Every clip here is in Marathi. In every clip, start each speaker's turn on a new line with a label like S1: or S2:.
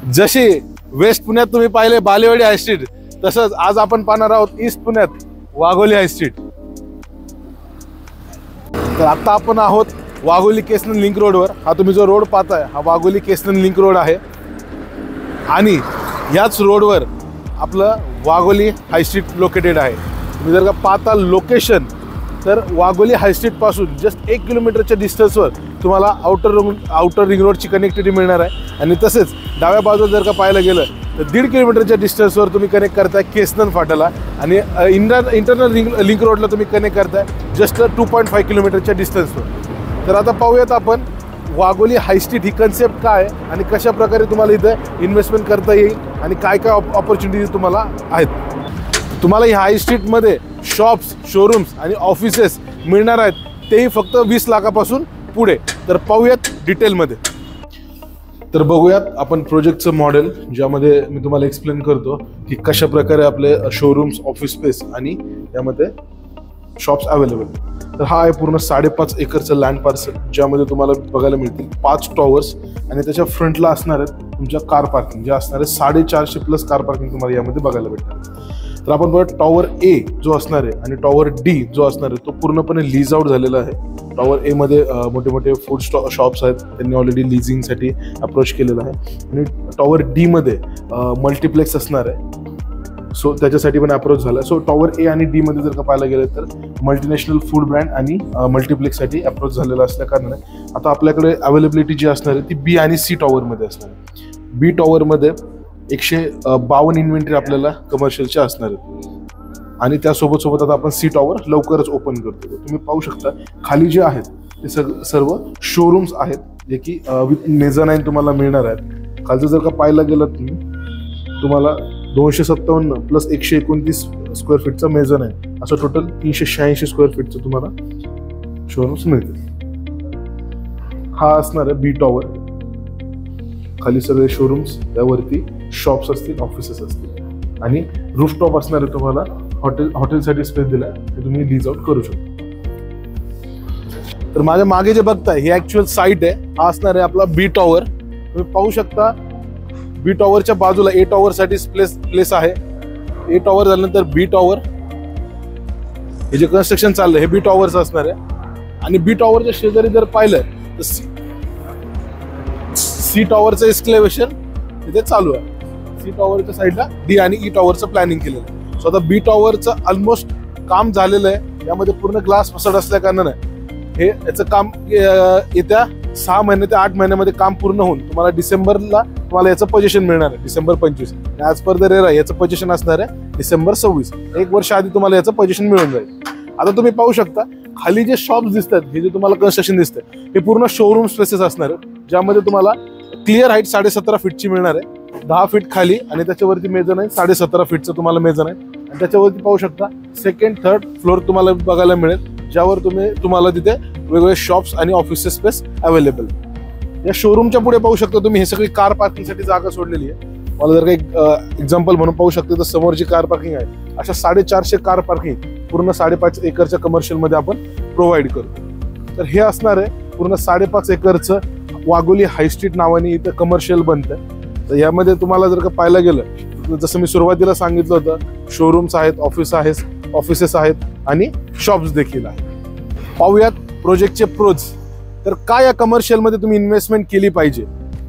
S1: जशी वेस्ट पुण्यात तुम्ही पाहिले बालेवाडी हाय स्ट्रीट, तसंच आज आपण पाहणार आहोत ईस्ट पुण्यात वाघोली हाय स्ट्रीट. तर आता आपण आहोत वाघोली केसनन लिंक रोडवर. हा तुम्ही जो रोड पाहताय हा वाघोली केसनन लिंक रोड आहे आणि याच रोडवर आपलं वाघोली हाय स्ट्रीट लोकेटेड आहे. तुम्ही जर का पाहता लोकेशन, तर वाघोली हाय स्ट्रीट पासून जस्ट 1 किलोमीटरच्या डिस्टन्सवर तुम्हाला आउटर रिंग रोडची कनेक्टिव्हिटी मिळणार आहे. आणि तसेच डाव्या बाजूला जर का पाहायला गेलं तर 1.5 किलोमीटरच्या डिस्टन्सवर तुम्ही कनेक्ट करताय केसनन फाटाला आणि इंटरनल लिंक रोडला तुम्ही कनेक्ट करताय जस्ट 2.5 किलोमीटरच्या डिस्टन्सवर. तर आता पाहूयात आपण वाघोली हाय स्ट्रीट ही कन्सेप्ट काय आहे आणि कशा प्रकारे तुम्हाला इथं इन्व्हेस्टमेंट करता येईल आणि काय काय ऑपॉर्च्युनिटीज तुम्हाला आहेत. तुम्हाला ह्या हाय स्ट्रीटमध्ये शॉप्स, शोरूम्स आणि ऑफिसेस मिळणार आहेत, तेही फक्त 20 लाखापासून पुढे. तर पाहूयात डिटेलमध्ये. तर बघूयात आपण प्रोजेक्टचं मॉडेल, ज्यामध्ये मी तुम्हाला एक्सप्लेन करतो की कशा प्रकारे आपले शोरूम्स, ऑफिस स्पेस आणि त्यामध्ये शॉप्स अवेलेबल. तर हा आहे पूर्ण 5.5 एकरचं लँड पार्सल, ज्यामध्ये तुम्हाला बघायला मिळतील 5 टॉवर्स आणि त्याच्या फ्रंटला असणार आहेत तुमच्या कार पार्किंग, जे असणार आहे 450 प्लस कार पार्किंग तुम्हाला यामध्ये बघायला भेटणार. तर आपण बघा टॉवर ए जो असणार आहे आणि टॉवर डी जो असणार आहे तो पूर्णपणे लीज आउट झालेला आहे. टॉवर ए मध्ये मोठे मोठे फूड शॉप्स आहेत, त्यांनी ऑलरेडी लिझिंगसाठी अप्रोच केलेलं आहे. आणि टॉवर डी मध्ये मल्टिप्लेक्स असणार आहे, सो त्याच्यासाठी पण अप्रोच झाला. सो टॉवर ए आणि डी मध्ये जर का पाहायला गेलं तर मल्टीनॅशनल फूड ब्रँड आणि मल्टिप्लेक्ससाठी अप्रोच झालेला असल्या कारणाने आता आपल्याकडे अवेलेबिलिटी जी असणार आहे ती बी आणि सी टॉवरमध्ये असणार आहे. बी टॉवरमध्ये 152 इन्व्हेंटरी आपल्याला कमर्शियलच्या असणार आहेत आणि त्यासोबत सोबत आता आपण सी टॉवर लवकरच ओपन करतो. तुम्ही पाहू शकता खाली जे आहेत ते सर्व शोरूम्स आहेत, जे की विथ मेझानाईन तुम्हाला मिळणार आहेत. खालचं जर का पाहायला गेलं तुम्हाला 257 प्लस 129 स्क्वेअर फीटचं मेझानाईन, असं टोटल 386 स्क्वेअर फीटचं तुम्हाला शोरूम्स मिळतील. हा असणार आहे बी टॉवर. खाली सगळे शोरूम्स, त्यावरती शॉप्स असतील, ऑफिसेस असतील आणि रूफटॉप असणार आहे. तुम्हाला हॉटेलसाठी स्पेस दिलाय, ते तुम्ही लीज आउट करू शकता. तर माझ्या मागे जे बघताय ही ऍक्च्युअल साईट आहे. हा असणार आहे आपला बी टॉवर. तुम्ही पाहू शकता बी टॉवरच्या बाजूला ए टॉवर साठी प्लेस आहे. ए टॉवर झाल्यानंतर बी टॉवर, हे जे कन्स्ट्रक्शन चाललंय हे बी टॉवरचं असणार आहे. आणि बी टॉवरच्या शेजारी जर पाहिलं तर सी टॉवरचं एक्सक्लेवेशन तिथे चालू आहे. सी टॉवरच्या साईडला डी आणि ई टॉवरचं प्लॅनिंग केलेलं आहे. सो आता बी टॉवरचं ऑलमोस्ट काम झालेलं आहे. यामध्ये पूर्ण ग्लास फसाड असल्या कारणाने हे याचं काम येत्या 6 महिने ते 8 महिन्यामध्ये काम पूर्ण होऊन तुम्हाला डिसेंबरला तुम्हाला याचं पोझिशन मिळणार आहे, December 25. As per the RERA याचं पोझिशन असणार आहे डिसेंबर 26. 1 वर्ष आधी तुम्हाला याचं पोझिशन मिळून जाईल. आता तुम्ही पाहू शकता खाली जे शॉप्स दिसतात, हे जे तुम्हाला कन्स्ट्रक्शन दिसतंय हे पूर्ण शोरूम स्पेसेस असणार आहे, ज्यामध्ये तुम्हाला क्लिअर हाईट 17.5 फीटची मिळणार आहे. 10 फीट खाली आणि त्याच्यावरती मेझानाईन 17.5 फीटचं तुम्हाला मेझानाईन. आणि त्याच्यावरती पाहू शकता 2nd, 3rd फ्लोअर तुम्हाला बघायला मिळेल, ज्यावर तुम्हाला तिथे वेगवेगळे शॉप्स आणि ऑफिसेस स्पेस अवेलेबल. या शोरूमच्या पुढे पाहू शकता तुम्ही हे सगळी कार पार्किंगसाठी जागा सोडलेली आहे. मला जर काही एक्झाम्पल म्हणून पाहू शकता तर समोर जी कार पार्किंग आहे, अशा 450 कार पार्किंग पूर्ण 5.5 एकरच्या कमर्शियल मध्ये आपण प्रोव्हाइड करतो. तर हे असणार आहे पूर्ण 5.5 एकरचं वाघोली हाय स्ट्रीट नावाने इथं कमर्शियल बनतंय. तर यामध्ये तुम्हाला जर का पाहायला गेलं, जसं मी सुरुवातीला सांगितलं होतं, शोरूम्स आहेत, ऑफिसेस आहेत आणि शॉप्स देखील आहेत. पाहूयात प्रोजेक्टचे प्रोज. तर काय या कमर्शियल मध्ये तुम्ही इन्व्हेस्टमेंट केली पाहिजे.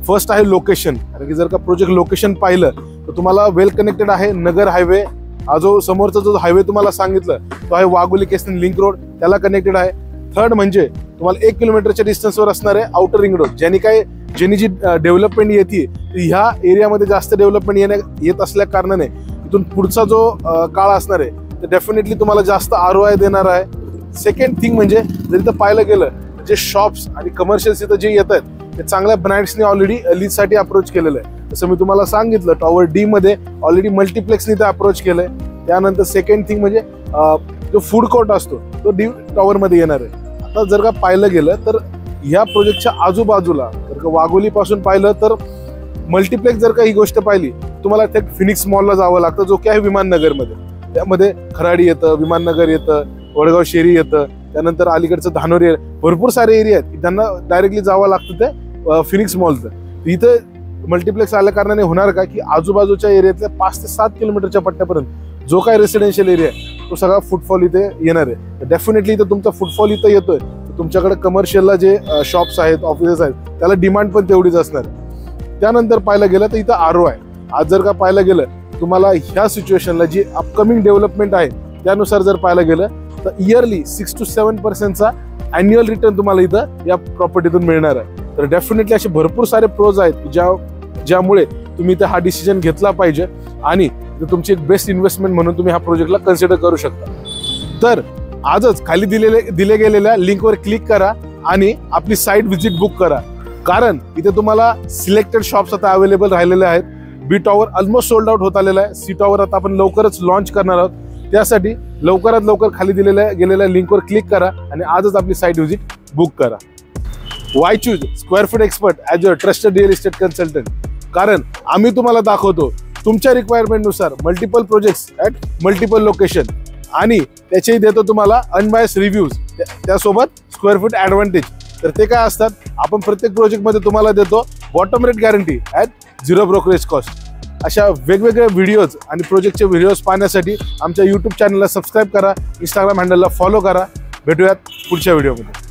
S1: फर्स्ट आहे लोकेशन. कारण की जर का प्रोजेक्ट लोकेशन पाहिलं तर तुम्हाला वेल कनेक्टेड आहे. नगर हायवे, हा जो समोरचा जो हायवे तुम्हाला सांगितलं तो आहे वाघोली केसनन लिंक रोड, त्याला कनेक्टेड आहे. थर्ड म्हणजे तुम्हाला 1 किलोमीटरच्या डिस्टन्सवर असणार आहे आउटर रिंग रोड, ज्यानी जी डेव्हलपमेंट येते ह्या एरियामध्ये जास्त डेव्हलपमेंट येत असल्या कारणाने इथून पुढचा जो काळ असणार आहे तर डेफिनेटली तुम्हाला जास्त ROI देणार आहे. सेकंड थिंग म्हणजे जर इथं पाहायला गेलं जे शॉप्स आणि कमर्शियल्स इथं जे येत आहेत ते चांगल्या ब्रँड्सने ऑलरेडी लीजसाठी अप्रोच केलेलं आहे. जसं मी तुम्हाला सांगितलं टॉवर डी मध्ये ऑलरेडी मल्टिप्लेक्सने इथं अप्रोच केलंय. त्यानंतर सेकंड थिंग म्हणजे जो फूड कोर्ट असतो तो डी टॉवर मध्ये येणार आहे. आता जर का पाहिलं गेलं तर ह्या प्रोजेक्टच्या आजूबाजूला जर का वाघोली पासून पाहिलं तर मल्टिप्लेक्स जर का ही गोष्ट पाहिली तुम्हाला त्या फिनिक्स मॉलला जावं लागतं, जो की आहे विमाननगरमध्ये. त्यामध्ये खराडी येतं, विमाननगर येतं, वडगाव शेरी येतं, त्यानंतर अलीकडचं धानोरी, भरपूर सारे एरिया आहेत की त्यांना डायरेक्टली जावं लागतं ते फिनिक्स मॉलचं. इथं मल्टिप्लेक्स आल्या कारणाने होणार का की आजूबाजूच्या एरियातल्या 5 ते 7 किलोमीटरच्या पट्ट्यापर्यंत जो काही रेसिडेन्शियल एरिया आहे तो सगळा फुटफॉल इथे येणार आहे. डेफिनेटली इथं तुमचा फुटफॉल इथं येतोय, तुमच्याकडे कमर्शियलला जे शॉप्स आहेत, ऑफिसेस आहेत, त्याला डिमांड पण तेवढीच असणार आहे. त्यानंतर पाहायला गेलं तर इथं आरओ आहे. आज जर का पाहायला गेलं तुम्हाला ह्या सिच्युएशनला जी अपकमिंग डेव्हलपमेंट आहे त्यानुसार जर पाहायला गेलं तर इयरली 6 to 7% अॅन्युअल रिटर्न तुम्हाला इथं या प्रॉपर्टीतून मिळणार आहे. तर डेफिनेटली असे भरपूर सारे प्रोज आहेत ज्यामुळे तुम्ही इथे हा डिसिजन घेतला पाहिजे आणि तुमची एक बेस्ट इन्व्हेस्टमेंट म्हणून तुम्ही हा प्रोजेक्टला कन्सिडर करू शकता. तर आजच खाली दिले गेलेल्या लिंकवर क्लिक करा आणि आपली साईट व्हिजिट बुक करा, कारण इथे तुम्हाला सिलेक्टेड शॉप्स आता अवेलेबल राहिलेले आहेत. बी टॉवर ऑलमोस्ट सोल्ड आउट होत आलेला आहे. सी टॉवर आता आपण लवकरच लॉन्च करणार आहोत. त्यासाठी लवकरात लवकर खाली गेलेल्या लिंकवर क्लिक करा आणि आजच आपली साईट व्हिजिट बुक करा. Why choose square feet expert as your trusted real estate consultant, कारण आम्ही तुम्हाला दाखवतो तुमच्या रिक्वायरमेंटनुसार multiple projects at multiple location आणि त्याचेही देतो तुम्हाला अनबायस रिव्ह्यूज, त्यासोबत स्क्वेअर फीट ॲडव्हान्टेज. तर ते काय असतात, आपण प्रत्येक प्रोजेक्टमध्ये तुम्हाला देतो bottom rate guarantee at 0 brokerage cost. अशा वेगवेगळ्या व्हिडिओज आणि प्रोजेक्टचे व्हिडिओज पाहण्यासाठी आमच्या यूट्यूब चॅनलला सबस्क्राईब करा, इंस्टाग्राम हँडलला फॉलो करा. भेटूयात पुढच्या व्हिडिओमध्ये.